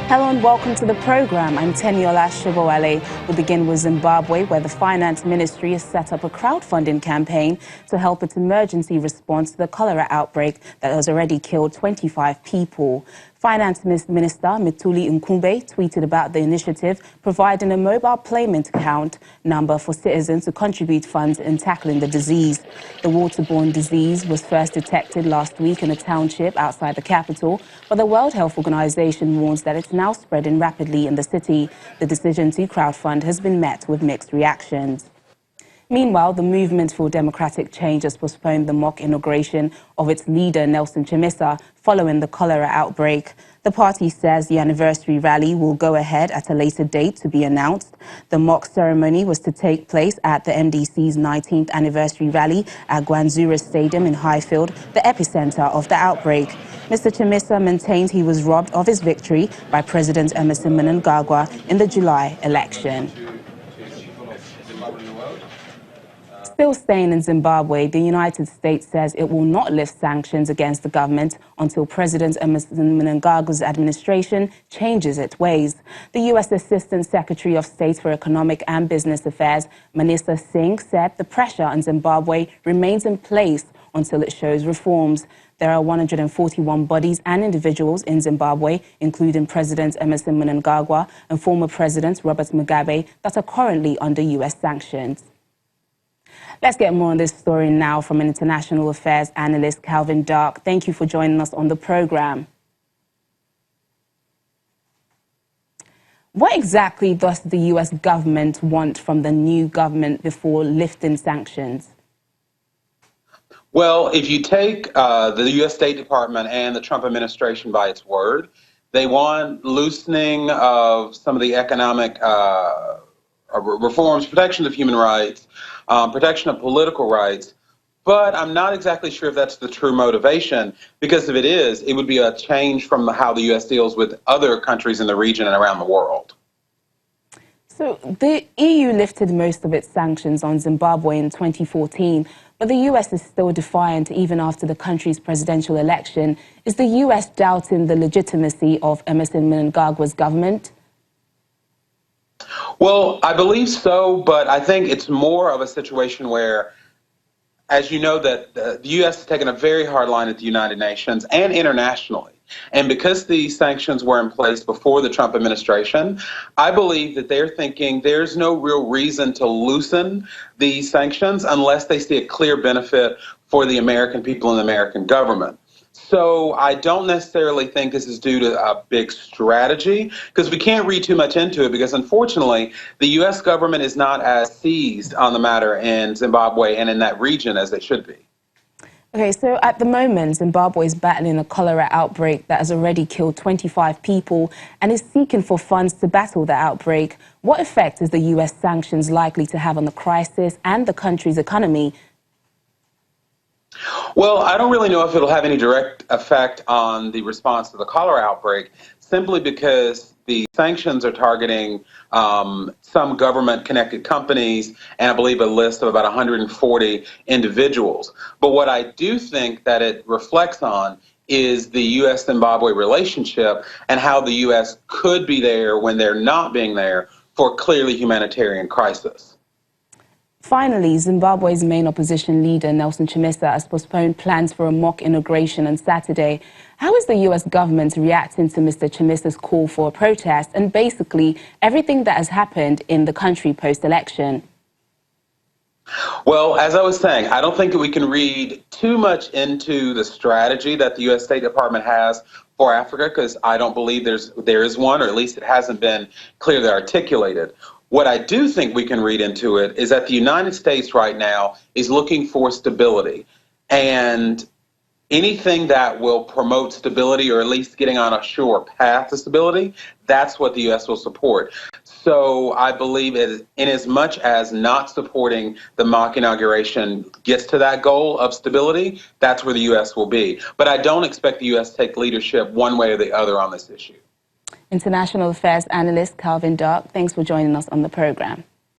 Hello and welcome to the program. I'm Teniola Shibowale. We'll begin with Zimbabwe, where the Finance Ministry has set up a crowdfunding campaign to help its emergency response to the cholera outbreak that has already killed 25 people. Finance Minister Mithuli Nkumbe tweeted about the initiative, providing a mobile payment account number for citizens to contribute funds in tackling the disease. The waterborne disease was first detected last week in a township outside the capital, but the World Health Organization warns that it's now spreading rapidly in the city. The decision to crowdfund has been met with mixed reactions. Meanwhile, the Movement for Democratic Change has postponed the mock inauguration of its leader, Nelson Chamisa, following the cholera outbreak. The party says the anniversary rally will go ahead at a later date to be announced. The mock ceremony was to take place at the MDC's 19th anniversary rally at Gwanzura Stadium in Highfield, the epicenter of the outbreak. Mr. Chamisa maintained he was robbed of his victory by President Emmerson Mnangagwa in the July election. Still staying in Zimbabwe, the United States says it will not lift sanctions against the government until President Emmerson Mnangagwa's administration changes its ways. The U.S. Assistant Secretary of State for Economic and Business Affairs, Manisa Singh, said the pressure on Zimbabwe remains in place until it shows reforms. There are 141 bodies and individuals in Zimbabwe, including President Emmerson Mnangagwa and former President Robert Mugabe, that are currently under U.S. sanctions. Let's get more on this story now from an international affairs analyst, Calvin Dark. Thank you for joining us on the program. What exactly does the U.S. government want from the new government before lifting sanctions? Well, if you take the U.S. State Department and the Trump administration by its word, they want loosening of some of the economic reforms, protection of human rights, protection of political rights, but I'm not exactly sure if that's the true motivation, because if it is, it would be a change from how the U.S. deals with other countries in the region and around the world. So the EU lifted most of its sanctions on Zimbabwe in 2014, but the U.S. is still defiant even after the country's presidential election. Is the U.S. doubting the legitimacy of Emmerson Mnangagwa's government? Well, I believe so, but I think it's more of a situation where, as you know, that the U.S. has taken a very hard line at the United Nations and internationally. And because these sanctions were in place before the Trump administration, I believe that they're thinking there's no real reason to loosen these sanctions unless they see a clear benefit for the American people and the American government. So I don't necessarily think this is due to a big strategy, because we can't read too much into it, because unfortunately the U.S. government is not as seized on the matter in Zimbabwe and in that region as they should be. Okay, so at the moment, Zimbabwe is battling a cholera outbreak that has already killed 25 people and is seeking for funds to battle the outbreak. What effect is the U.S. sanctions likely to have on the crisis and the country's economy? Well, I don't really know if it'll have any direct effect on the response to the cholera outbreak, simply because the sanctions are targeting some government-connected companies and I believe a list of about 140 individuals. But what I do think that it reflects on is the U.S.-Zimbabwe relationship and how the U.S. could be there when they're not being there for a clearly humanitarian crisis. Finally, Zimbabwe's main opposition leader, Nelson Chamisa, has postponed plans for a mock inauguration on Saturday. How is the U.S. government reacting to Mr. Chamisa's call for a protest and basically everything that has happened in the country post-election? Well, as I was saying, I don't think that we can read too much into the strategy that the U.S. State Department has for Africa, because I don't believe there is one, or at least it hasn't been clearly articulated. What I do think we can read into it is that the United States right now is looking for stability, and anything that will promote stability, or at least getting on a sure path to stability, that's what the U.S. will support. So I believe in as much as not supporting the mock inauguration gets to that goal of stability, that's where the U.S. will be. But I don't expect the U.S. to take leadership one way or the other on this issue. International affairs analyst Calvin Dark, thanks for joining us on the program.